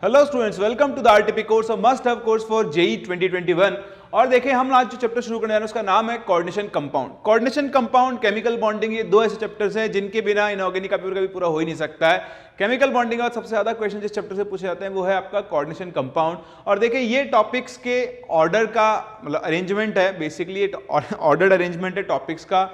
Hello students, welcome to the RTP course of must have course for JEE 2021। और देखिए हम आज जो चैप्टर शुरू करने जा रहे हैं उसका नाम है coordination compound. Coordination compound, chemical bonding, ये दो ऐसे चैप्टर्स हैं जिनके बिना इनऑर्गेनिक का पेपर कभी पूरा हो ही नहीं सकता है। केमिकल बॉन्डिंग का सबसे ज्यादा क्वेश्चन जिस चैप्टर से पूछे जाते हैं वो है आपका कोऑर्डिनेशन कंपाउंड। और देखिए ये टॉपिक्स के ऑर्डर का मतलब अरेंजमेंट है, बेसिकली ऑर्डर्ड अरेंजमेंट है टॉपिक्स का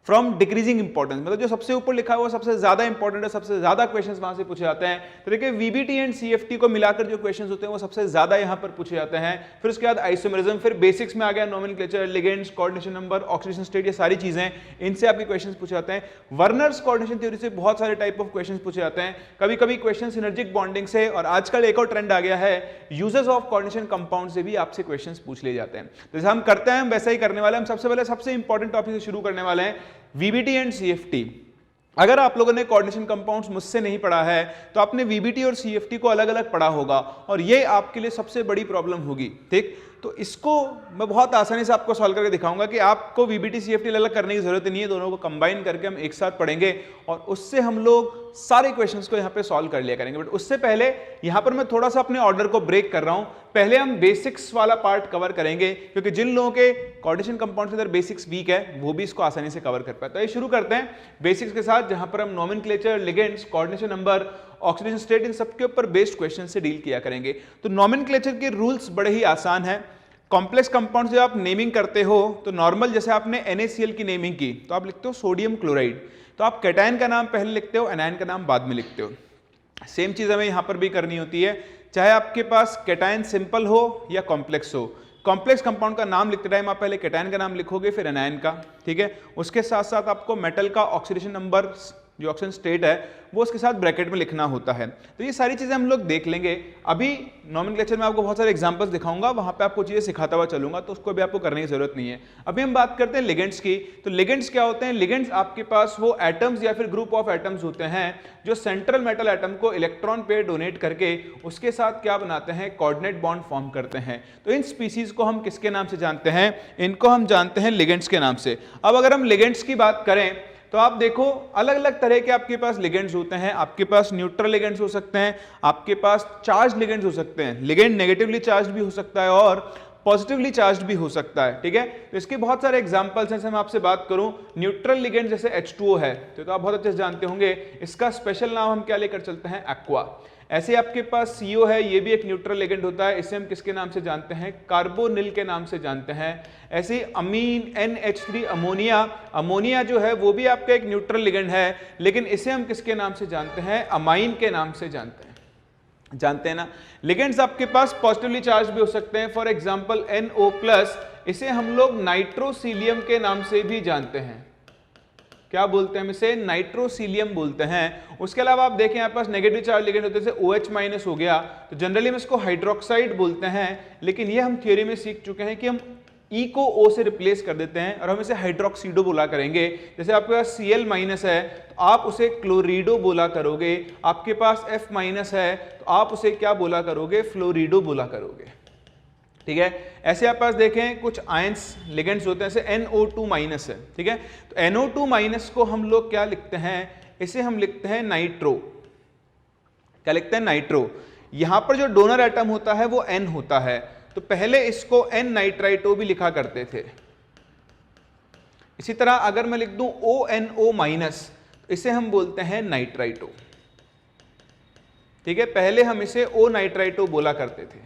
फ्रॉम डिक्रीजिंग इंपॉर्टेंस, मतलब जो सबसे ऊपर लिखा है वो सबसे ज्यादा इंपॉर्टेंट है, सबसे ज्यादा क्वेश्चंस वहां से पूछे जाते हैं। तो देखिए वीबीटी एंड सीएफटी को मिलाकर जो क्वेश्चंस होते हैं वो सबसे ज्यादा यहां पर पूछे जाते हैं। फिर उसके बाद आइसोमेरिज्म, फिर बेसिक्स में आ गया nomenclature, ligands, coordination number, oxidation state, ये सारी चीजें, इनसे आपके क्वेश्चंस पूछे जाते हैं। वर्नर्स कोऑर्डिनेशन थ्योरी से बहुत सारे टाइप ऑफ क्वेश्चंस पूछे जाते हैं। कभी कभी क्वेश्चन सिनर्जिक बॉन्डिंग से, और आजकल एक और ट्रेंड आ गया है यूजेस ऑफ कोऑर्डिनेशन कंपाउंड से भी आपसे क्वेश्चंस पूछ लिए जाते हैं। जैसे हम करते हैं हम वैसा ही करने वाले हैं। हम सबसे पहले सबसे इंपॉर्टेंट टॉपिक से शुरू करने वाले हैं, वीबीटी एंड सीएफटी। अगर आप लोगों ने कोऑर्डिनेशन कंपाउंड्स मुझसे नहीं पढ़ा है तो आपने वीबीटी और सीएफटी को अलग अलग पढ़ा होगा और ये आपके लिए सबसे बड़ी प्रॉब्लम होगी। ठीक, तो इसको मैं बहुत आसानी से आपको सॉल्व करके दिखाऊंगा कि आपको वीबीटी सीएफटी अलग करने की जरूरत नहीं है, दोनों को कंबाइन करके हम एक साथ पढ़ेंगे और उससे हम लोग सारे क्वेश्चंस को यहाँ पे सॉल्व कर लिया करेंगे। बट उससे पहले यहाँ पर मैं थोड़ा सा अपने ऑर्डर को ब्रेक कर रहा हूँ। पहले हम बेसिक्स वाला पार्ट कवर करेंगे क्योंकि जिन लोगों के कोऑर्डिनेशन कंपाउंड के अंदर बेसिक्स वीक है वो भी इसको आसानी से कवर कर पाए। तो ये शुरू करते हैं बेसिक्स के साथ, जहां पर हम nomenclature, ligands, coordination number, oxidation state, इन सबके ऊपर बेस्ड क्वेश्चन से डील किया करेंगे। तो नोमेनक्लेचर के रूल्स बड़े ही आसान है। कॉम्प्लेक्स कंपाउंड जब आप नेमिंग करते हो तो नॉर्मल जैसे आपने NaCl की नेमिंग की तो आप लिखते हो सोडियम क्लोराइड, तो आप कैटायन का नाम पहले लिखते हो, एनायन का नाम बाद में लिखते हो। सेम चीज हमें यहां पर भी करनी होती है, चाहे आपके पास कैटायन सिंपल हो या कॉम्प्लेक्स हो। कॉम्प्लेक्स कंपाउंड का नाम लिखते टाइम आप पहले कैटायन का नाम लिखोगे फिर एनायन का, ठीक है। उसके साथ साथ आपको मेटल का ऑक्सीडेशन नंबर, जो ऑक्सीजन स्टेट है, वो उसके साथ ब्रैकेट में लिखना होता है। तो ये सारी चीजें हम लोग देख लेंगे। अभी नोमेनक्लेचर में आपको बहुत सारे एग्जांपल्स दिखाऊंगा, वहां पे आपको चीजें सिखाता हुआ चलूंगा, तो उसको भी आपको करने की जरूरत नहीं है। अभी हम बात करते हैं लिगेंड्स की। तो लिगेंड्स क्या होते हैं? लिगेंड्स आपके पास वो एटम्स या फिर ग्रुप ऑफ एटम्स होते हैं जो सेंट्रल मेटल एटम को इलेक्ट्रॉन पेयर डोनेट करके उसके साथ क्या बनाते हैं? कोऑर्डिनेट बॉन्ड फॉर्म करते हैं। तो इन स्पीसीज को हम किसके नाम से जानते हैं? इनको हम जानते हैं लिगेंड्स के नाम से। अब अगर हम लिगेंड्स की बात करें तो आप देखो अलग अलग तरह के आपके पास लिगेंड्स होते हैं। आपके पास न्यूट्रल लिगेंड्स हो सकते हैं, आपके पास चार्ज लिगेंड्स हो सकते हैं। लिगेंड नेगेटिवली चार्ज भी हो सकता है और पॉजिटिवली चार्ज भी हो सकता है, ठीक है। तो इसके बहुत सारे एग्जांपल्स हैं। मैं आपसे बात करूं, न्यूट्रल लिगेंड जैसे H2O है तो आप बहुत अच्छे से जानते होंगे, इसका स्पेशल नाम हम क्या लेकर चलते हैं? एक्वा। ऐसे आपके पास CO है, ये भी एक न्यूट्रल लिगेंड होता है, इसे हम किसके नाम से जानते हैं? कार्बोनिल के नाम से जानते हैं। ऐसे ही अमीन NH3 अमोनिया, अमोनिया जो है वो भी आपका एक न्यूट्रल लिगेंड है, लेकिन इसे हम किसके नाम से जानते हैं? अमाइन के नाम से जानते हैं। जानते हैं ना। लिगेंड्स आपके पास पॉजिटिवली चार्ज भी हो सकते हैं, फॉर एग्जांपल NO+, इसे हम लोग नाइट्रोसीलियम के नाम से भी जानते हैं। क्या बोलते हैं हम इसे? नाइट्रोसीलियम बोलते हैं। उसके अलावा आप देखें यहाँ पास नेगेटिव चार्ज लिगेंड होते हैं, जैसे OH- हो गया तो जनरली हम इसको हाइड्रोक्साइड बोलते हैं, लेकिन ये हम थ्योरी में सीख चुके हैं कि हम E को O से रिप्लेस कर देते हैं और हम इसे हाइड्रोक्सीडो बोला करेंगे। जैसे आपके पास Cl- है तो आप उसे क्लोरीडो बोला करोगे, आपके पास F- है तो आप उसे क्या बोला करोगे? फ्लोरिडो बोला करोगे, ठीक है। ऐसे आप पास देखें कुछ आयंस लिगेंड्स होते हैं, जैसे NO2- है, ठीक है। तो NO2- को हम लोग क्या लिखते हैं? इसे हम लिखते हैं नाइट्रो। क्या लिखते हैं? नाइट्रो। यहां पर जो डोनर एटम होता है वो N होता है, तो पहले इसको N नाइट्राइटो भी लिखा करते थे। इसी तरह अगर मैं लिख दूं ONO-, तो इसे हम बोलते हैं नाइट्राइटो, ठीक है। पहले हम इसे O नाइट्राइटो बोला करते थे,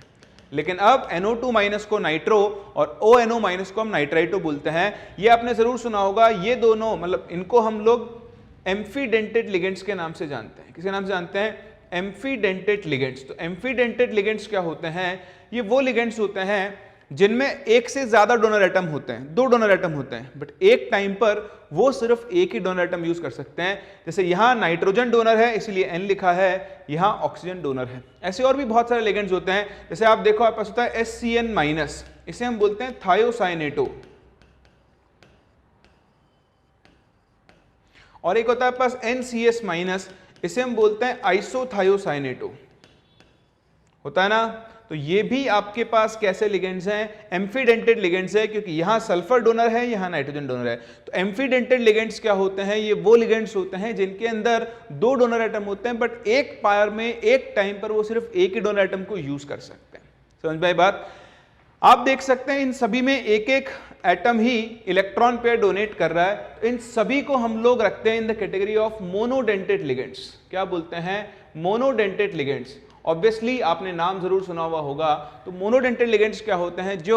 लेकिन अब NO2- को नाइट्रो और ONO- को हम नाइट्राइटो बोलते हैं। ये आपने जरूर सुना होगा, ये दोनों मतलब इनको हम लोग एम्फीडेंटेड लिगेंड्स के नाम से जानते हैं। किसके नाम से जानते हैं? एम्फीडेंटेड लिगेंड्स। तो एम्फीडेंटेड लिगेंड्स क्या होते हैं? ये वो लिगेंड्स होते हैं जिनमें एक से ज्यादा डोनर एटम होते हैं, 2 डोनर एटम होते हैं, बट एक टाइम पर वो सिर्फ एक ही डोनर एटम यूज कर सकते हैं। जैसे यहां नाइट्रोजन डोनर है इसलिए N लिखा है, यहां ऑक्सीजन डोनर है। ऐसे और भी बहुत सारे लिगेंड्स होते हैं। जैसे आप देखो आपके पास होता है SCN-, इसे हम बोलते हैं थायोसाइनेटो, और एक होता है पास NCS-, इसे हम बोलते हैं आइसोथायोसाइनेटो, होता है ना। तो ये भी आपके पास कैसे लिगेंड्स हैं, एम्फीडेंटेड लिगेंड्स है, क्योंकि यहां सल्फर डोनर है, यहां नाइट्रोजन डोनर है। तो एम्फीडेंटेड लिगेंड्स क्या होते हैं, ये वो लिगेंड्स होते हैं जिनके अंदर दो डोनर एटम होते हैं, बट एक पायर में एक टाइम पर वो सिर्फ एक ही डोनर एटम को यूज कर सकते हैं। समझ में आई बात? आप देख सकते हैं इन सभी में एक एक एटम ही इलेक्ट्रॉन पेयर डोनेट कर रहा है। तो इन सभी को हम लोग रखते हैं in the category of monodentate ligands. क्या बोलते हैं? Monodentate ligands. ऑब्वियसली आपने नाम जरूर सुना हुआ होगा। तो मोनोडेंटेड लिगेंड्स क्या होते हैं? जो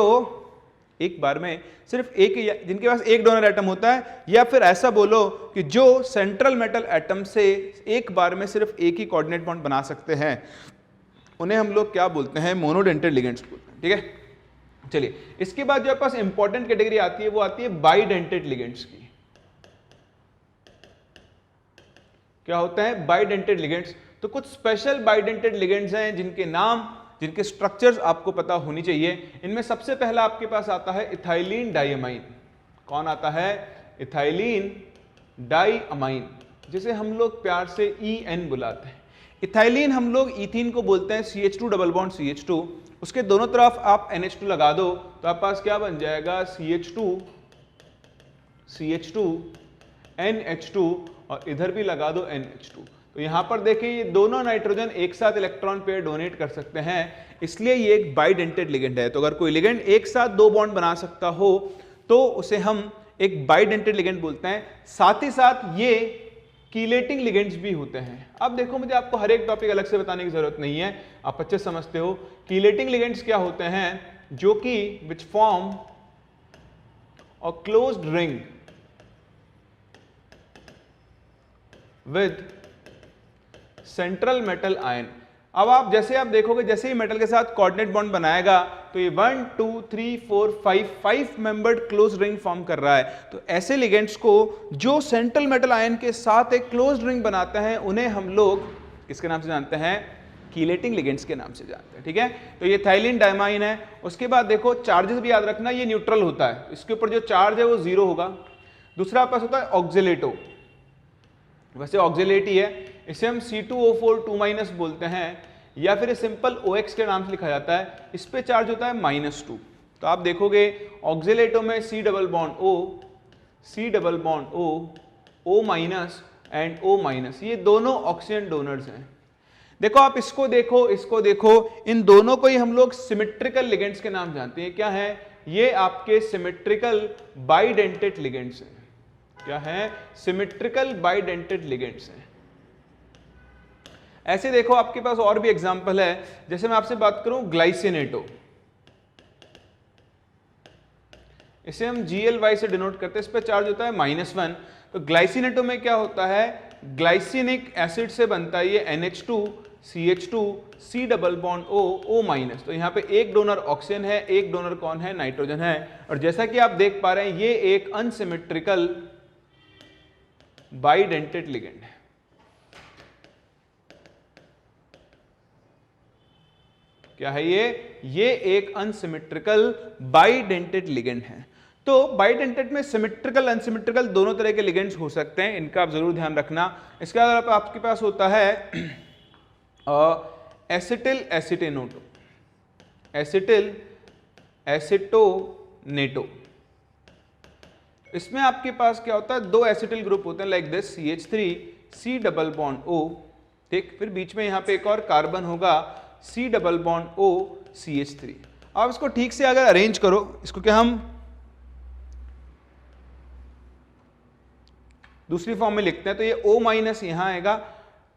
एक बार में सिर्फ एक, जिनके पास एक डोनर एटम होता है, या फिर ऐसा बोलो कि जो सेंट्रल मेटल एटम से एक बार में सिर्फ एक ही कोऑर्डिनेट बॉन्ड बना सकते हैं, उन्हें हम लोग क्या बोलते हैं? मोनोडेंटेड लिगेंड्स बोलते हैं। ठीक है, चलिए इसके बाद जो आपके पास इंपॉर्टेंट कैटेगरी आती है वो आती है बाइडेंटेड लिगेंड्स की। क्या होता है? Bidentate ligands. तो कुछ स्पेशल बाइडेंटेड लिगेंड्स हैं जिनके नाम, जिनके स्ट्रक्चर्स आपको पता होनी चाहिए। इनमें सबसे पहला आपके पास आता है इथाइलिन डाइअमाइन। कौन आता है? इथाइलिन डाइअमाइन, जिसे हम लोग प्यार से EN बुलाते हैं। इथाइलिन हम लोग इथीन को बोलते हैं, CH2 डबल बॉन्ड CH2, उसके दोनों तरफ आप NH2 लगा दो तो आपके पास क्या बन जाएगा? CH2 NH2, और इधर भी लगा दो NH2। तो यहां पर देखिए ये दोनों नाइट्रोजन एक साथ इलेक्ट्रॉन पेयर डोनेट कर सकते हैं, इसलिए ये एक बाइडेंटेड लिगेंड है। तो अगर कोई लिगेंड एक साथ दो बॉन्ड बना सकता हो तो उसे हम एक बाइडेंटेड लिगेंड बोलते हैं। साथ ही साथ ये कीलेटिंग लिगेंड्स भी होते हैं। अब देखो, मुझे आपको हर एक टॉपिक अलग से बताने की जरूरत नहीं है, आप अच्छे समझते हो। कीलेटिंग लिगेंड्स क्या होते हैं? जो कि which form a closed ring with central metal ion. अब आप जैसे आप देखोगे, जैसे ही मेटल के साथ कोऑर्डिनेट बॉन्ड बनाएगा तो ये 1 2 3 4 5 मेंबर्ड क्लोज रिंग फॉर्म कर रहा है। तो ऐसे लिगेंड्स को जो सेंट्रल मेटल आयन के साथ एक क्लोज रिंग बनाते हैं, उन्हें हम लोग किसके नाम से जानते हैं? कीलेटिंग लिगेंड्स के नाम से जानते हैं। ठीक है, तो ये इथाइलिन डाइअमाइन है। उसके बाद देखो चार्जेस भी याद रखना, ये न्यूट्रल होता है, इसके ऊपर जो चार्ज है वो 0 होगा। दूसरा पास होता है ऑक्सिलेटो, वैसे ऑक्सिलेट ही है, इसे हम C2O4 2- बोलते हैं, या फिर सिंपल OX के नाम से लिखा जाता है। इस पे चार्ज होता है -2। तो आप देखोगे ऑक्सिलेटो में C double bond O, C double bond O, O- and O-, ये दोनों ऑक्सीजन डोनर्स हैं। देखो आप इसको देखो, इसको देखो, इन दोनों को ही हम लोग सिमेट्रिकल लिगेंड्स के नाम जानते हैं। क्या है? ये आपके सिमेट्रिकल बाइडेंटेड लिगेंड्स हैं। क्या है? सिमेट्रिकल बाइडेंटेड लिगेंड्स हैं। ऐसे देखो आपके पास और भी एग्जांपल है, जैसे मैं आपसे बात करूं ग्लाइसिनेटो, इसे हम GLY से डिनोट करते हैं, इस पे चार्ज होता है -1। तो ग्लाइसिनेटो में क्या होता है? ग्लाइसिनिक एसिड से बनता है ये NH2 CH2 C double bond O, O-। तो यहाँ पे एक डोनर ऑक्सीजन है, एक डोनर कौन है? नाइट्रोजन है। और जैसा कि आप देख पा रहे हैं ये एक अनसिमेट्रिकल बाइडेंटेड लिगेंड है। क्या है ये एक अनसिमेट्रिकल बाइडेंटेड लिगेंड है। तो बाइडेंटेड में सिमेट्रिकल अनसिमेट्रिकल दोनों तरह के लिगेंड्स हो सकते हैं, इनका आप जरूर ध्यान रखना। इसके अलावा आपके पास होता है एसिटिल एसिटेनोटो, एसिटिल एसिटोनेटो। इसमें आपके पास क्या होता है? दो एसिटिल ग्रुप होते हैं like this, CH3 C double bond O, ठीक, फिर बीच में यहां पे एक और कार्बन होगा C double bond O CH3। आप इसको ठीक से अगर अरेंज करो, इसको क्या हम दूसरी फॉर्म में लिखते हैं, तो ये O- यहां आएगा,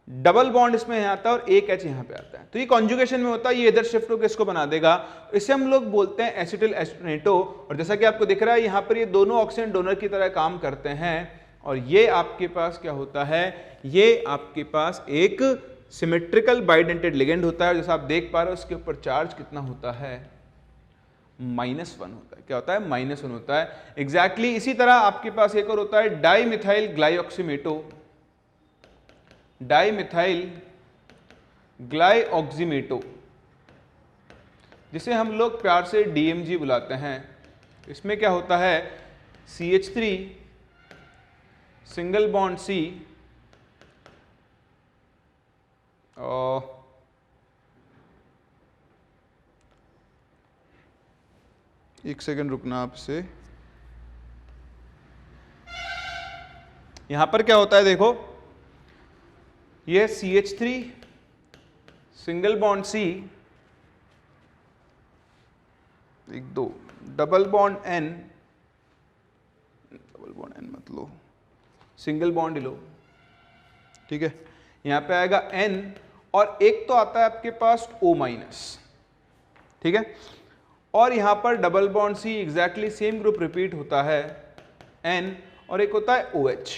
डबल बॉन्ड इसमें यहां आता है और एक H यहां पे आता है। तो ये कॉन्जुगेशन में होता है, ये इधर शिफ्ट होकर इसको बना देगा। इसे हम लोग बोलते हैं एसिटिल एसिटेनेटो। और जैसा कि आपको दिख रहा है यहां पर ये दोनों ऑक्सीजन डोनर की तरह काम करते हैं। और ये आपके पास क्या होता है? ये आपके पास एक सिमेट्रिकल बाइडेंटेड लिगेंड होता है। जैसा आप देख पा रहे हो उसके ऊपर चार्ज कितना होता है? -1 होता है। क्या होता है? -1 होता है। एग्जैक्टली इसी तरह आपके पास एक और होता है डाइमिथाइल ग्लाइऑक्सीमेटो, डाइमिथाइल ग्लाइऑक्सीमेटो, जिसे हम लोग प्यार से DMG बुलाते हैं। इसमें क्या होता है? CH3 सिंगल बॉन्ड C एक सेकंड रुकना आपसे। यहां पर क्या होता है देखो, ये CH3 सिंगल बॉन्ड C, एक दो double bond N, double bond N मत लो, सिंगल बॉन्ड लो, ठीक है। यहां पे आएगा N और एक तो आता है आपके पास O माइनस, ठीक है। और यहां पर double bond C exactly same group repeat होता है N, और एक होता है OH,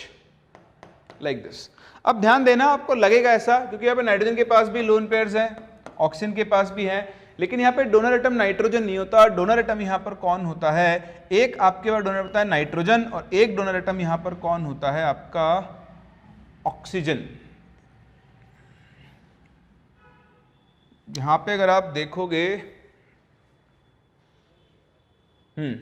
लाइक दिस। अब ध्यान देना, आपको लगेगा ऐसा क्योंकि यहाँ पे नाइट्रोजन के पास भी लोन पेयर्स हैं, ऑक्सीजन के पास भी है, लेकिन यहाँ पे डोनर एटम नाइट्रोजन नहीं होता। डोनर एटम यहाँ पर कौन होता है, एक आपके पास डोनर होता है नाइट्रोजन और एक डोनर एटम यहाँ पर कौन होता है आपका ऑक्सीजन। यहां पे अगर आप देखोगे,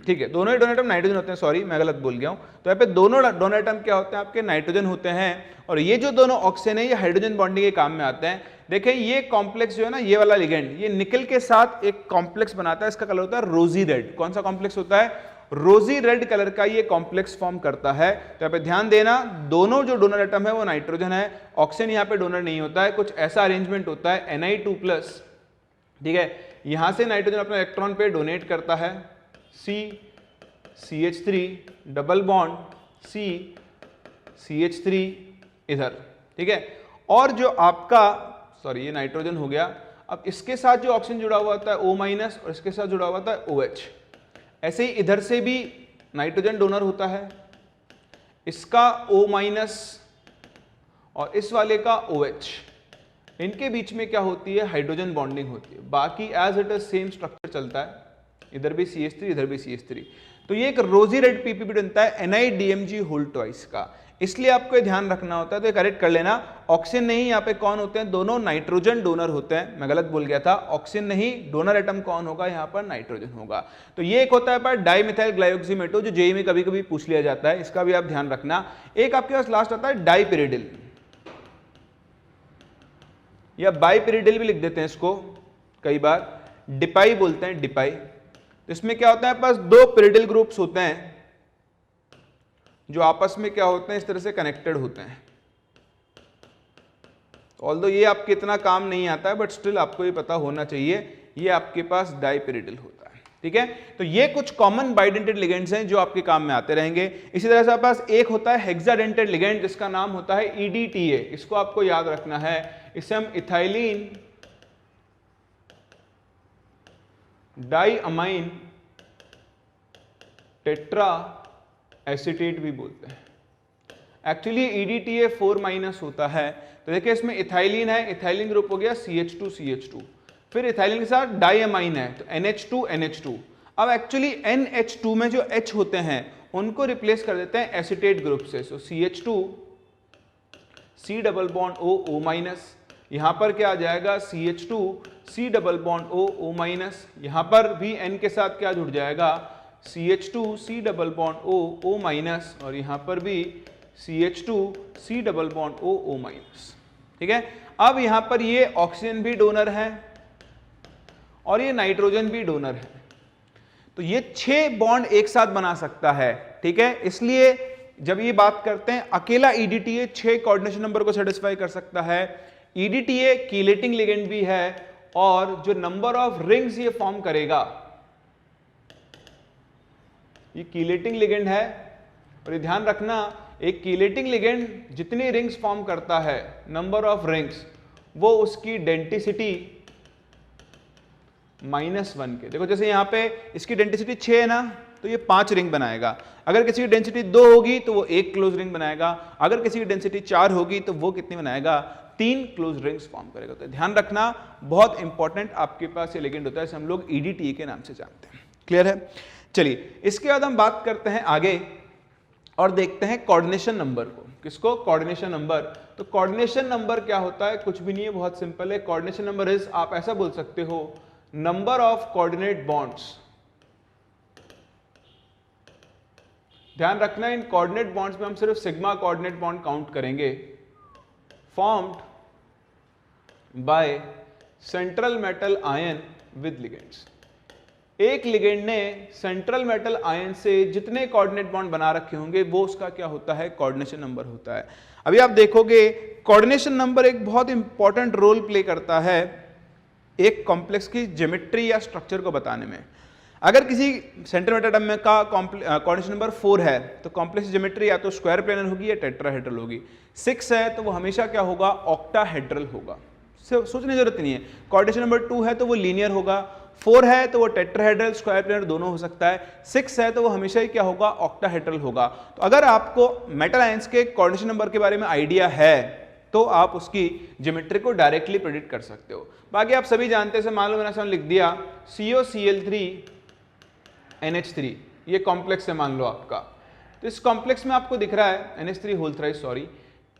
ठीक है, दोनों ही डोनर एटम नाइट्रोजन होते हैं, सॉरी मैं गलत बोल गया हूं। तो यहाँ पे दोनों डोनर एटम क्या होते हैं आपके, नाइट्रोजन होते हैं, और ये जो दोनों ऑक्सीजन है ये हाइड्रोजन बॉन्डिंग के काम में आते हैं। देखें ये कॉम्प्लेक्स जो है ना, ये वाला लिगेंड, ये निकल के साथ एक कॉम्प्लेक्स बनाता है, इसका कलर होता है रोजी रेड। कौन सा कॉम्प्लेक्स होता है, रोजी रेड कलर का ये कॉम्प्लेक्स फॉर्म करता है। तो यहाँ पे ध्यान देना, दोनों जो डोनर एटम है वो नाइट्रोजन है, ऑक्सीजन यहाँ पे डोनर नहीं होता है, कुछ ऐसा अरेंजमेंट होता है Ni2+, ठीक है। यहां से नाइट्रोजन अपना इलेक्ट्रॉन पे डोनेट करता है, CH3 डबल बॉन्ड CH3 इधर, ठीक है। और जो आपका, सॉरी ये नाइट्रोजन हो गया, अब इसके साथ जो ऑक्सीजन जुड़ा हुआ होता है O- और इसके साथ जुड़ा हुआ होता है OH। ऐसे ही इधर से भी नाइट्रोजन डोनर होता है, इसका O- और इस वाले का OH, इनके बीच में क्या होती है, हाइड्रोजन बॉन्डिंग होती है। बाकी as it is same structure चलता है, इधर भी CH3 इधर भी CH3। तो ये एक रोजी रेड PPB बनता है NiDMg2 का, इसलिए आपको ये ध्यान रखना होता है। तो ये करेक्ट कर लेना, ऑक्सीजन नहीं, यहाँ पे कौन होते हैं, दोनों नाइट्रोजन डोनर होते हैं, मैं गलत बोल गया था, ऑक्सीजन नहीं, डोनर एटम कौन होगा, यहाँ पर नाइट्रोजन होगा। तो ये एक होता है पर डाइमिथाइल ग्लाइकोक्सीमेटो, जो जेईई में कभी कभी पूछ लिया जाता है, इसका भी आप ध्यान रखना। एक आपके पास लास्ट आता है डाइपिरिडिल, या बाइपिरिडिल भी लिख देते हैं इसको, कई बार डिपाई बोलते हैं, डिपाई। तो इसमें क्या होता है, पास दो पिरिडिल ग्रुप्स होते हैं जो आपस में क्या होते हैं, इस तरह से कनेक्टेड होते हैं। ऑल्दो ये आपके इतना काम नहीं आता है, बट स्टिल आपको ये पता होना चाहिए, ये आपके पास डाइपिरिडिल होता है, ठीक है। तो ये कुछ कॉमन बाइडेंटेड लिगेंड्स हैं जो आपके काम में आते रहेंगे। इसी तरह से आपके पास एक होता है हेक्साडेंटेड लिगेंड, जिसका नाम होता है EDTA, इसको आपको याद रखना है। इसे हम इथाइलिन डाइअमाइन टेट्रा एसीटेट भी बोलते हैं। एक्चुअली EDTA 4- होता है। तो देखिए इसमें इथाइलिन है, इथाइलिन ग्रुप हो गया CH2, फिर इथाइलिन के साथ डाइअमाइन है तो NH2। अब एक्चुअली NH2 में जो H होते हैं उनको रिप्लेस कर देते हैं एसीटेट ग्रुप से। सो CH2 C double bond O, यहां पर क्या आ जाएगा, CH2 C double bond O, यहां पर भी N के साथ क्या जुड़ जाएगा, CH2 C double bond O, और यहां पर भी CH2 C double bond O, ठीक है। अब यहां पर ये ऑक्सीजन भी डोनर है और ये नाइट्रोजन भी डोनर है, तो ये 6 बॉन्ड एक साथ बना सकता है, ठीक है। इसलिए जब ये बात करते हैं, अकेला EDTA 6 कोऑर्डिनेशन नंबर को सेटिस्फाई कर सकता है। EDTA कीलेटिंग लिगेंड भी है, और जो नंबर ऑफ रिंग्स ये फॉर्म करेगा, ये कीलेटिंग लिगेंड है। और ये ध्यान रखना, एक कीलेटिंग लिगेंड जितनी रिंग्स फॉर्म करता है, नंबर ऑफ रिंग्स, वो उसकी डेंसिटी -1 के, देखो जैसे यहां पे इसकी डेंसिटी 6 है ना, तो ये 5 रिंग बनाएगा। अगर किसी की डेंसिटी 2 होगी तो वो 1 क्लोज रिंग बनाएगा, अगर किसी की डेंसिटी 4 होगी तो वो कितनी बनाएगा, 3 क्लोज रिंग्स फॉर्म करेगा। तो ध्यान रखना, बहुत इंपॉर्टेंट आपके पास ये लिगेंड होता है, हम लोग EDTA के नाम से जानते हैं। क्लियर है। चलिए इसके बाद हम बात करते हैं आगे और देखते हैं कोऑर्डिनेशन नंबर को। किसको, कोऑर्डिनेशन नंबर। तो कोऑर्डिनेशन नंबर क्या होता है, कुछ भी नहीं है, बहुत सिंपल है। कोऑर्डिनेशन नंबर इज, आप ऐसा बोल सकते हो, नंबर ऑफ कोऑर्डिनेट बॉन्ड्स। ध्यान रखना, इन कोऑर्डिनेट बॉन्ड्स में हम सिर्फ सिग्मा कोऑर्डिनेट बॉन्ड काउंट करेंगे, formed by central metal ion with ligands. एक लिगेंड ने सेंट्रल मेटल आयन से जितने कोऑर्डिनेट बॉन्ड बना रखे होंगे वो उसका क्या होता है, कोऑर्डिनेशन नंबर होता है। अभी आप देखोगे कोऑर्डिनेशन नंबर एक बहुत इंपॉर्टेंट रोल प्ले करता है एक कॉम्प्लेक्स की ज्योमेट्री या स्ट्रक्चर को बताने में। अगर किसी सेंटीमीटर एटम में का कोऑर्डिनेशन नंबर 4 है तो कॉम्प्लेक्स ज्योमेट्री या तो स्क्वायर प्लेनर होगी या टेट्राहेड्रल होगी। 6 है तो वो हमेशा क्या होगा, ऑक्टाहेड्रल होगा। सोचने की जरूरत नहीं है। कोऑर्डिनेशन नंबर 2 है तो वो लीनियर होगा, 4 है तो वो टेट्राहेड्रल स्क्वायर प्लेनर दोनों हो सकता है, 6 है तो वो हमेशा ही क्या होगा, ऑक्टाहेड्रल होगा। तो अगर आपको मेटल आयंस के कोऑर्डिनेशन नंबर के बारे में आइडिया है तो आप उसकी ज्योमेट्री को डायरेक्टली प्रेडिक्ट कर सकते हो। बाकी आप सभी जानते हैं, मान लो मैंने लिख दिया COCl3NH3, ये कॉम्प्लेक्स है मान लो आपका। तो इस कॉम्प्लेक्स में आपको दिख रहा है NH3 whole thrice, sorry,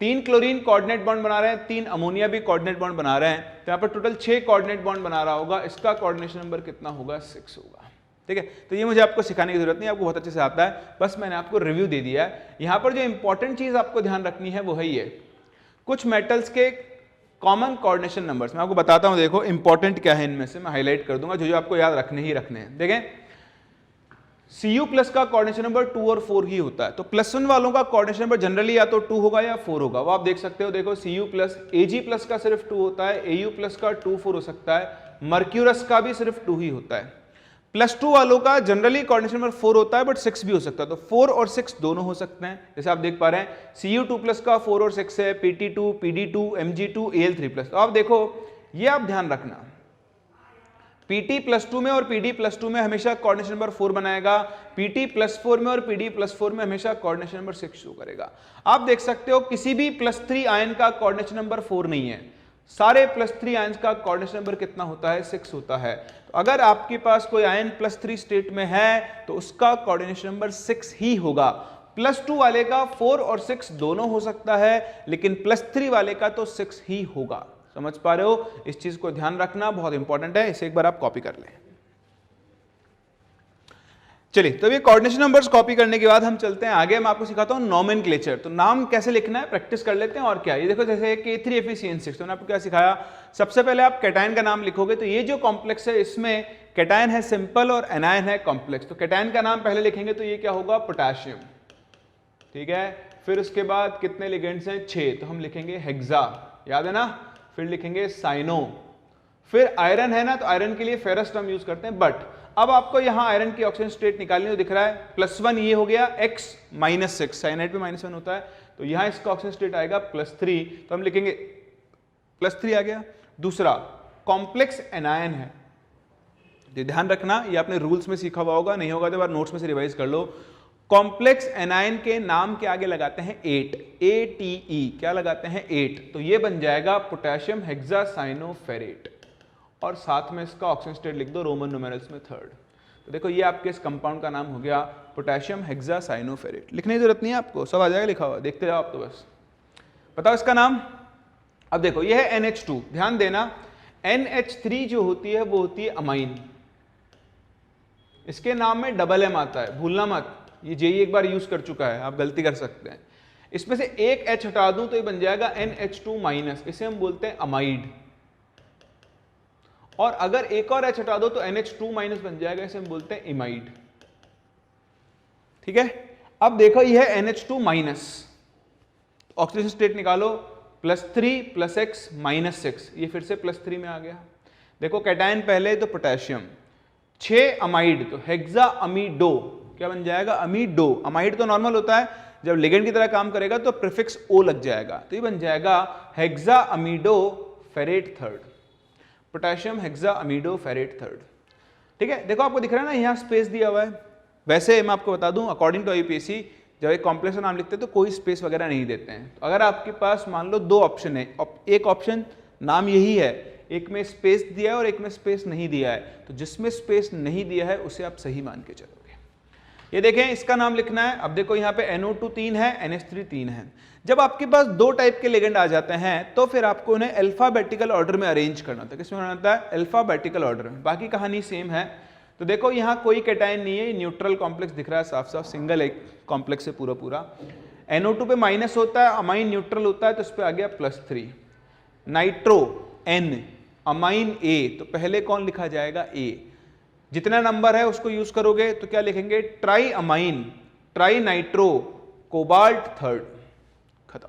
3 chlorine coordinate bond बना रहे हैं, 3 अमोनिया भी कोऑर्डिनेट बॉन्ड बना रहे हैं, तो यहाँ पर टोटल 6 कोऑर्डिनेट बॉन्ड बना रहा होगा। इसका कोऑर्डिनेशन नंबर कितना होगा, 6 होगा। ठीक है, तो ये मुझे आपको सिखाने की जरूरत नहीं, आपको बहुत अच्छे से आता है, बस मैंने आपको रिव्यू दे दिया है। यहाँ पर जो इंपॉर्टेंट चीज आपको ध्यान रखनी है वो है ये, कुछ मेटल्स के कॉमन कोऑर्डिनेशन नंबर्स मैं आपको बताता हूं। देखो इंपॉर्टेंट क्या है इनमें से, मैं हाईलाइट कर दूंगा, जो आपको याद रखने ही रखने हैं। देखें Cu प्लस का कोऑर्डिनेशन नंबर 2 और 4 ही होता है, तो +1 वालों का कोऑर्डिनेशन नंबर जनरली या तो 2 होगा या 4 होगा। वो आप देख सकते हो, देखो Cu प्लस, Ag प्लस का सिर्फ 2 होता है, Au प्लस का 2 4 हो सकता है, मर्क्यूरस का भी सिर्फ 2 ही होता है। +2 वालों का जनरली कोऑर्डिनेशन नंबर 4 होता है, बट 6 भी हो सकता है, तो 4 और 6 दोनों हो सकते हैं। जैसे आप देख पा रहे हैं Cu2 प्लस का 4 और 6 है, Pt2, Pd2, Mg2, Al3 plus. तो आप देखो ये आप ध्यान रखना, Pt+2 में और Pd+2 में हमेशा कोऑर्डिनेशन नंबर 4 बनाएगा, Pt+4 में और Pd+4 में हमेशा कोऑर्डिनेशन नंबर 6 शो करेगा। आप देख सकते हो किसी भी +3 आयन का कोऑर्डिनेशन नंबर 4 नहीं है, सारे +3 आयन का कोऑर्डिनेशन नंबर कितना होता है, 6 होता है। तो अगर आपके पास कोई आयन +3 स्टेट में है तो उसका कोऑर्डिनेशन नंबर 6 ही होगा। +2 वाले का 4 और 6 दोनों हो सकता है, लेकिन +3 वाले का तो 6 ही होगा। समझ पा रहे हो, इस चीज को ध्यान रखना बहुत इंपॉर्टेंट है, इसे एक बार आप कॉपी कर लें। चलिए, तो ये कोऑर्डिनेशन नंबर्स कॉपी करने के बाद हम चलते हैं आगे। मैं आपको सिखाता हूं नोमेनक्लेचर, तो नाम कैसे लिखना है प्रैक्टिस कर लेते हैं। और क्या, ये देखो जैसे K3FeCN6, तो मैंने आपको क्या सिखाया, सबसे पहले आप कैटायन का नाम लिखोगे, तो ये जो कॉम्प्लेक्स है इसमें कैटायन है सिंपल और एनायन है कॉम्प्लेक्स। तो कैटायन का नाम पहले लिखेंगे तो ये क्या होगा, पोटेशियम। ठीक है, फिर उसके बाद कितने लिगेंड्स हैं, 6, तो हम लिखेंगे हेक्सा, याद है ना। फिर लिखेंगे साइनो, फिर आयरन है ना, तो आयरन के लिए फेरस टर्म यूज करते हैं। बट अब आपको यहां आयरन की ऑक्सीजन स्टेट निकालनी, तो दिख रहा है +1, ये हो गया X -6, साइनाइड पे -1 होता है, तो यहां इसका ऑक्सीजन स्टेट आएगा +3, तो हम लिखेंगे +3 आ गया। दूसरा कॉम्प्लेक्स एनायन है, ये ध्यान रखना, ये आपने रूल्स में सीखा हुआ होगा, नहीं होगा तो बार नोट्स में से रिवाइज कर लो। कॉम्प्लेक्स एनायन के नाम के आगे लगाते हैं 8, ATE, क्या लगाते हैं 8, तो ये बन जाएगा पोटेशियम हेक्सासाइनोफेरेट, और साथ में इसका ऑक्सीजन स्टेट लिख दो रोमन न्यूमेरल्स में 3rd। तो देखो ये आपके इस कंपाउंड का नाम हो गया पोटेशियम हेक्सासाइनोफेरेट। लिखने की जरूरत नहीं है आपको, सब आ जाएगा लिखा हुआ, देखते जाओ आप तो बस। बताओ इसका नाम। अब देखो ये है NH2, ध्यान देना NH3 जो होती है वो होती है अमाइन, इसके नाम में डबल M आता है, भूलना मत, ये जेई एक बार यूज कर चुका है, आप गलती कर सकते हैं। इसमें से एक H हटा दूं तो ये बन जाएगा NH2-, इसे हम बोलते हैं अमाइड। और अगर एक और H हटा दो तो NH2- बन जाएगा, इसे हम बोलते हैं इमाइड। ठीक है, अब देखो ये है NH2-, ऑक्सीजन स्टेट निकालो, +3 + X -6, ये फिर से +3 में आ गया। देखो कैटायन पहले तो पोटेशियम, 6 अमाइड, तो हेक्सा अमीडो, क्या बन जाएगा, अमीडो। अमाइड तो नॉर्मल होता है, जब लिगेंड की तरह काम करेगा तो प्रीफिक्स O लग जाएगा, तो ये बन जाएगा hexa amido ferrate 3rd, potassium hexa amido ferrate 3rd। ठीक है, देखो आपको दिख रहा है ना, यहाँ स्पेस दिया हुआ है। वैसे मैं आपको बता दूं, अकॉर्डिंग टू IUPAC जब एक कॉम्प्लेक्स का नाम लिखते हैं तो कोई स्पेस वगैरह नहीं देते हैं। तो अगर आपके पास मान लो 2 ऑप्शन है, एक ऑप्शन नाम यही है, एक में स्पेस दिया है और एक में स्पेस नहीं दिया है, तो जिसमें स्पेस नहीं दिया है उसे आप सही मान के चलोगे। ये देखें, इसका नाम लिखना है। अब देखो यहाँ पे NO2 3 है, NH3 3 है। जब आपके पास 2 टाइप के लिगेंड आ जाते हैं तो फिर आपको उन्हें अल्फाबेटिकल ऑर्डर में अरेंज करना होता है। किसमें होना होता है, अल्फाबेटिकल ऑर्डर में। बाकी कहानी सेम है। तो देखो यहाँ कोई कैटायन नहीं है, न्यूट्रल कॉम्प्लेक्स दिख रहा है साफ साफ, सिंगल एक कॉम्प्लेक्स है पूरा पूरा। NO2 पे माइनस होता है, अमाइन न्यूट्रल होता है, तो इस पे आ गया +3। नाइट्रो N, अमाइन A, तो पहले कौन लिखा जाएगा, A। जितना नंबर है उसको यूज करोगे तो क्या लिखेंगे, try amine tri nitro cobalt third, खत्म।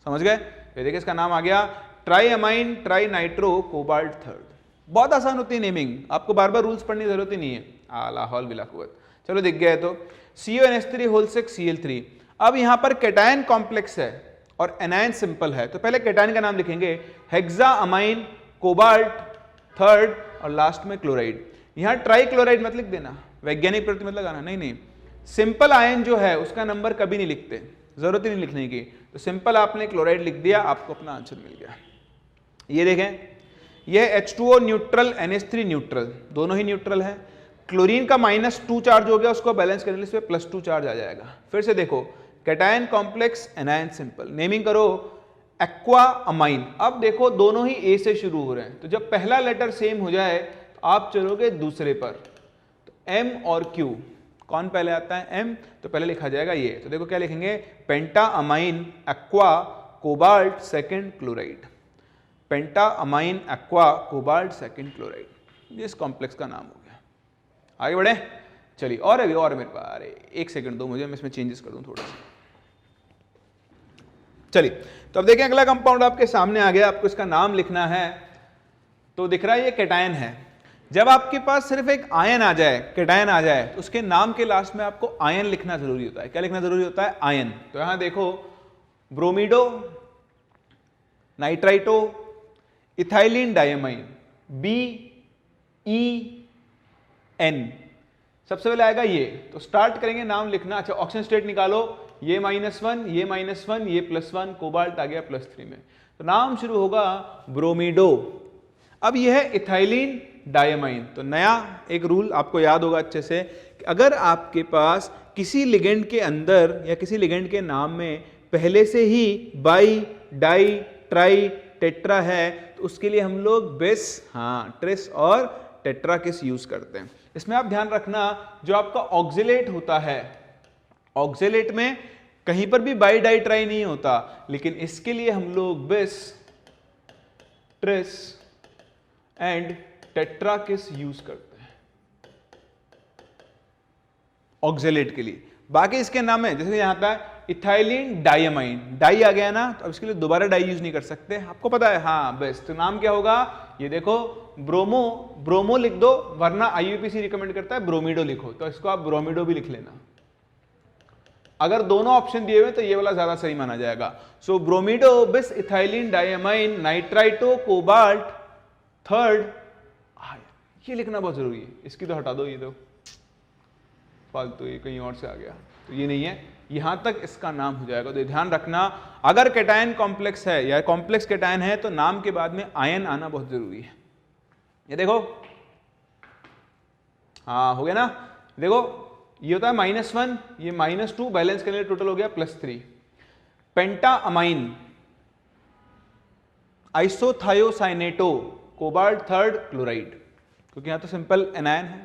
समझ गए? ये देखिए इसका नाम आ गया try amine tri nitro cobalt third. बहुत आसान होती है नेमिंग, आपको बार बार रूल्स पढ़ने की जरूरत ही नहीं है। आला हौल बिला कुव्वत। चलो दिख गया है तो CuNH3 होल 6 Cl3। अब यहां पर कैटायन कॉम्प्लेक्स है और एनायन सिंपल है, तो पहले कैटायन का नाम लिखेंगे हेक्सा अमाइन कोबाल्ट थर्ड और लास्ट में क्लोराइड। यहां ट्राई क्लोराइड मत लिख देना, वैज्ञानिक प्रति मत लगाना, नहीं, सिंपल आयन जो है उसका नंबर कभी नहीं लिखते, जरूरत ही नहीं लिखने की। तो सिंपल आपने क्लोराइड लिख दिया, आपको अपना आंसर मिल गया। ये देखें, ये H2O न्यूट्रल NH3 न्यूट्रल, दोनों ही न्यूट्रल है। क्लोरीन का -2 चार्ज हो गया, उसको बैलेंस करने से +2 चार्ज आ जाएगा। फिर से देखो, cation complex anion simple, naming करो एक्वा अमाइन। अब देखो दोनों ही A से शुरू हो रहे हैं, तो जब पहला लेटर सेम हो जाए तो आप चलोगे दूसरे पर। तो M और Q, कौन पहले आता है? M, तो पहले लिखा जाएगा ये। तो देखो क्या लिखेंगे, penta amine aqua cobalt second chloride, penta amine aqua cobalt second chloride, ये इस कॉम्प्लेक्स का नाम हो गया। आगे बढ़े, चलिए। और अभी और मेरे पास, अरे एक सेकंड दो मुझे, मैं इसमें चेंजेस कर दूं थोड़ा सा। चलिए, तो अब देखें अगला कंपाउंड आपके सामने आ गया, आपको इसका नाम लिखना है। तो दिख रहा है ये कैटायन है। जब आपके पास सिर्फ एक आयन आ जाए, कैटायन आ जाए, तो उसके नाम के लास्ट में आपको आयन लिखना जरूरी होता है। क्या लिखना जरूरी होता है? आयन। तो यहां देखो, ब्रोमीडो, नाइट्राइटो, इथाइलिन डायमाइन, BeN, सबसे पहले आएगा ये। तो स्टार्ट करेंगे नाम लिखना। अच्छा, ऑक्सीजन स्टेट निकालो, ये -1, ये -1, ये +1, कोबाल्ट आ गया +3 में। तो नाम शुरू होगा ब्रोमीडो। अब यह है इथाइलिन डायमाइन। तो नया एक रूल आपको याद होगा अच्छे से कि अगर आपके पास किसी लिगेंड के अंदर या किसी लिगेंड के नाम में पहले से ही बाई, डाई, ट्राई, टेट्रा है, तो उसके लिए हम लोग बेस, ट्रिस और टेट्रा किस यूज करते हैं। इसमें आप ध्यान रखना, जो आपका ऑक्सिलेट होता है, ऑक्सिलेट में कहीं पर भी बाई, डाई, ट्राई नहीं होता, लेकिन इसके लिए हम लोग बेस, ट्रिस एंड टेट्रा किस यूज करते हैं ऑक्सिलेट के लिए। बाकी इसके नाम है, जैसे यहां था इथाइलिन डायमाइन, डाई आ गया ना, तो अब इसके लिए दोबारा डाई यूज नहीं कर सकते, आपको पता है। हाँ बेस्ट, तो नाम क्या होगा? ये देखो ब्रोमो, ब्रोमो लिख दो, वरना IUPAC रिकमेंड करता है ब्रोमीडो लिखो, तो इसको आप ब्रोमीडो भी लिख लेना। अगर दोनों ऑप्शन दिए हुए तो ये वाला ज्यादा सही माना जाएगा। सो ब्रोमीडो बिस ethylene diamine nitrito cobalt third, ये लिखना बहुत जरूरी है। इसकी तो हटा दो, ये तो फालतू, ये कहीं और से आ गया, तो ये नहीं है, यहां तक इसका नाम हो जाएगा। तो ध्यान रखना, अगर कैटायन कॉम्प्लेक्स है या कॉम्प्लेक्स कैटायन है तो नाम के बाद में आयन आना बहुत जरूरी है। ये देखो, हाँ हो गया ना। देखो ये होता है -1, ये -2, बैलेंस करने टोटल हो गया +3। पेंटा अमाइन आइसोथायोसाइनेटो कोबाल्ट थर्ड क्लोराइड, क्योंकि यहां तो सिंपल एनायन है।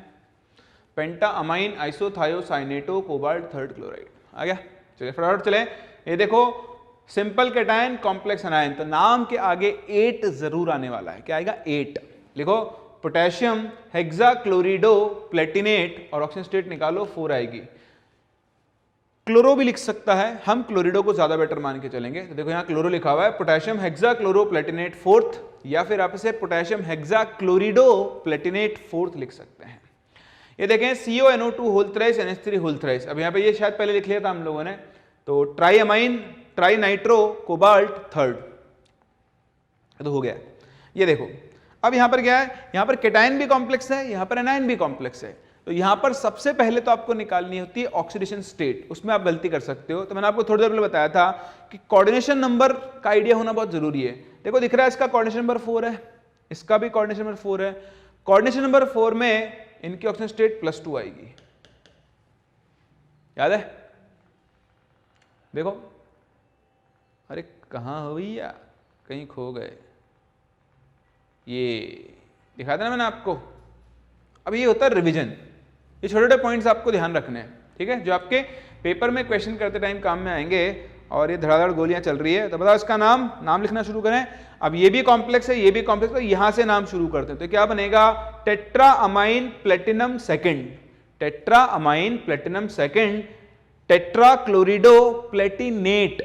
पेंटा अमाइन आइसोथायोसाइनेटो कोबाल्ट थर्ड क्लोराइड आ गया। चलिए फटाफट चले। ये देखो, सिंपल कैटायन कॉम्प्लेक्स एनायन, तो नाम के आगे 8 जरूर आने वाला है। क्या आएगा? 8 लिखो। पोटेशियम हेक्साक्लोरिडो प्लेटिनेट, और ऑक्सीजन स्टेट निकालो 4 आएगी। क्लोरो भी लिख सकता है, हम क्लोरिडो को ज्यादा बेटर मान के चलेंगे। तो देखो यहाँ क्लोरो लिखा हुआ है, पोटेशियम हेक्साक्लोरो प्लेटिनेट 4th, या फिर आप इसे पोटेशियम हेक्साक्लोरिडो प्लेटिनेट 4th लिख सकते हैं। ये देखें CONO2 whole thrice NH3 whole thrice. अब यहाँ पे ये शायद पहले लिख लिया था हम लोगों ने, तो try amine tri nitro cobalt third, तो हो गया। ये देखो, अब यहाँ पर क्या है, यहाँ पर कैटायन भी कॉम्प्लेक्स है, यहाँ पर एनायन भी कॉम्प्लेक्स है। तो यहाँ पर सबसे पहले तो आपको निकालनी होती है ऑक्सीडेशन स्टेट, उसमें आप गलती कर सकते हो। तो मैंने आपको थोड़ी देर पहले बताया था कि कोऑर्डिनेशन नंबर का आइडिया होना बहुत जरूरी है। देखो दिख रहा है इसका कोऑर्डिनेशन नंबर 4 है, इसका भी कोऑर्डिनेशन नंबर 4 है। कोऑर्डिनेशन नंबर 4 में इनकी ऑक्सीजन स्टेट +2 आएगी, याद है? देखो, अरे कहां हो भैया, कहीं खो गए। ये दिखा था ना मैंने आपको। अब ये होता है रिवीजन, ये छोटे छोटे पॉइंट्स आपको ध्यान रखने हैं, ठीक है, जो आपके पेपर में क्वेश्चन करते टाइम काम में आएंगे। और ये धड़ाधड़ गोलियां चल रही है, तो बताओ इसका नाम लिखना शुरू करें। अब ये भी कॉम्प्लेक्स है, ये भी कॉम्प्लेक्स, तो यहां से नाम शुरू करते हैं। तो क्या बनेगा? Tetra amine platinum second, tetra amine platinum second, tetra chlorido platinate,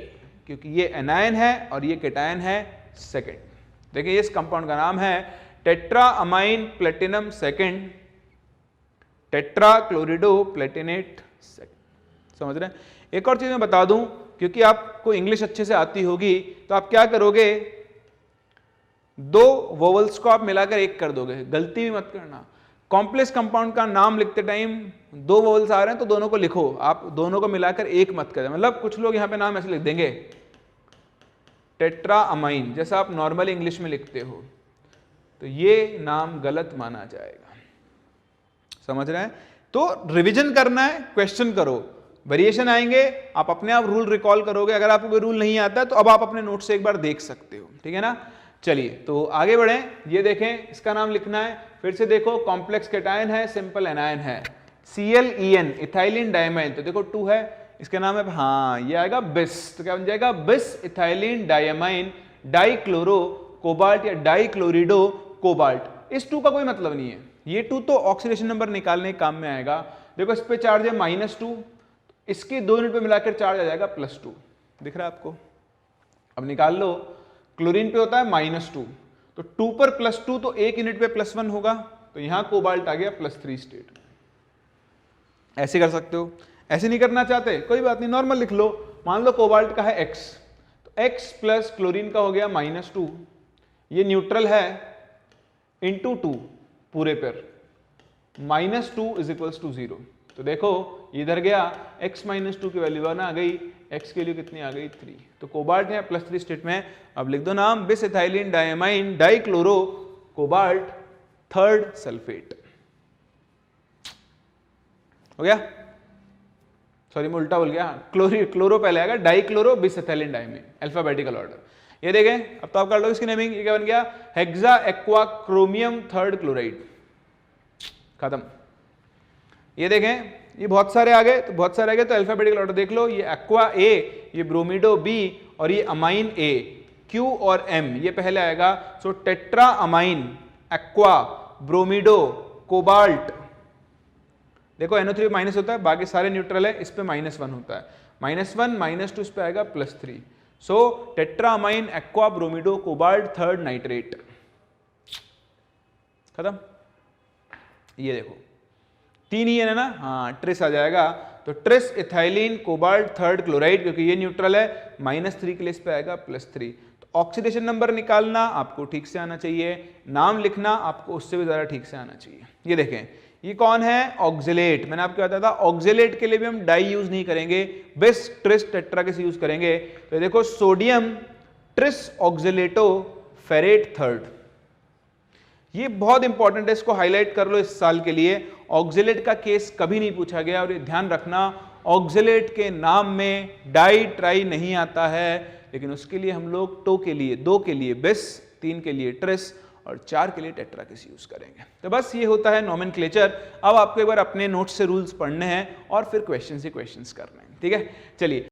क्योंकि ये एनायन है और ये केटायन है सेकंड। देखिए इस कंपाउंड का नाम है tetra amine platinum second, tetra chlorido platinate second. समझ रहे हैं? एक और चीज मैं बता दूं, क्योंकि आपको इंग्लिश अच्छे से आती होगी, तो आप क्या करोगे, दो वोवल्स को आप मिलाकर एक कर दोगे, गलती भी मत करना। कॉम्प्लेक्स कंपाउंड का नाम लिखते टाइम दो वोवल्स आ रहे हैं तो दोनों को लिखो, आप दोनों को मिलाकर एक मत करें। मतलब कुछ लोग यहां पे नाम ऐसे लिख देंगे टेट्रा अमाइन, जैसा आप नॉर्मल इंग्लिश में लिखते हो, तो ये नाम गलत माना जाएगा। समझ रहे हैं? तो रिवीजन करना है, क्वेश्चन करो, वेरिएशन आएंगे, आप अपने आप रूल रिकॉल करोगे। अगर आपको कोई रूल नहीं आता है तो अब आप अपने नोट से एक बार देख सकते हो, ठीक है ना। चलिए तो आगे बढ़ें, ये देखें इसका नाम लिखना है। फिर से देखो, कॉम्प्लेक्स केटायन है, सिंपल एनायन है, ClEn इथाइलिन डायमाइन, तो देखो 2 है, इसका नाम है, हाँ ये आएगा बिस, तो क्या बन जाएगा? बिस इथाइलिन डायमाइन डाइक्लोरो कोबाल्ट या डाइक्लोरिडो कोबाल्ट। इस 2 का कोई मतलब नहीं है, ये 2 तो ऑक्सीडेशन नंबर निकालने के काम में आएगा। देखो इस पे चार्ज है -2, इसके 2 यूनिट पे मिलाकर चार्ज आ जाएगा +2, दिख रहा है आपको? अब निकाल लो, क्लोरीन पे होता है -2, तो 2 पर +2 तो 1 यूनिट पे +1 होगा, तो यहां कोबाल्ट आ गया +3 स्टेट। ऐसे कर सकते हो, ऐसे नहीं करना चाहते कोई बात नहीं, नॉर्मल लिख लो। मान लो कोबाल्ट का है X, तो X प्लस क्लोरीन का हो गया -2, ये न्यूट्रल है, इंटू 2 पूरे पर, -2 = 0। तो देखो इधर गया, x - 2 की वैल्यू 1 आ गई, x की वैल्यू कितनी आ गई? 3। तो कोबाल्ट है +3 स्टेट में। अब लिख दो नाम, बिस ethylene diamine dichloro cobalt 3rd sulphate. हो गया? सॉरी मैं उल्टा बोल गया, क्लोरो पहले आएगा, डाइक्लोरो बिस इथाइलिन डायमाइन, अल्फाबेटिकल ऑर्डर। ये देखें, अब तो आप कर लो इसकी नेमिंग, ये क्या बन गया? Hexa aqua chromium 3rd chloride, खत्म। ये देखें, ये बहुत सारे आ गए, तो बहुत सारे आ गए, तो अल्फाबेटिकल ऑर्डर देख लो, ये एक्वा A, ये ब्रोमिडो B और ये अमाइन A, Q और M ये पहले आएगा। सो tetra amine aqua bromido cobalt, देखो NO3 माइनस होता है, बाकी सारे न्यूट्रल है, इस पे -1 होता है, -1 -2 इस पे आएगा +3। So tetra amine aqua bromido cobalt 3rd nitrate, खत्म। ये देखो 3 ही है ना, हाँ ट्रिस आ जाएगा, तो tris ethylene cobalt 3rd chloride, क्योंकि ये न्यूट्रल है, -3 के लिए इस पे आएगा +3। तो ऑक्सीडेशन नंबर निकालना आपको ठीक से आना चाहिए, नाम लिखना आपको उससे भी ज्यादा ठीक से आना चाहिए। ये देखें, ये कौन है? ऑक्जेलेट। मैंने आपको बताया था ऑक्जेलेट के लिए भी हम डाई यूज नहीं करेंगे, बिस ट्रिस टेट्रा के यूज करेंगे। तो देखो sodium tris oxalato ferret 3rd, ये बहुत इंपॉर्टेंट है, इसको हाईलाइट कर लो इस साल के लिए। ऑक्जेलेट का केस कभी नहीं पूछा गया, और ये ध्यान रखना, ऑक्जेलेट के नाम में डाई ट्राई नहीं आता है, लेकिन उसके लिए हम लोग 2 के लिए, 2 के लिए बिस, 3 के लिए ट्रिस और 4 के लिए टेट्रा किस यूज करेंगे। तो बस ये होता है नोमेनक्लेचर। अब आपको एक बार अपने नोट्स से रूल्स पढ़ने हैं और फिर क्वेश्चन से क्वेश्चंस करने हैं, ठीक है। चलिए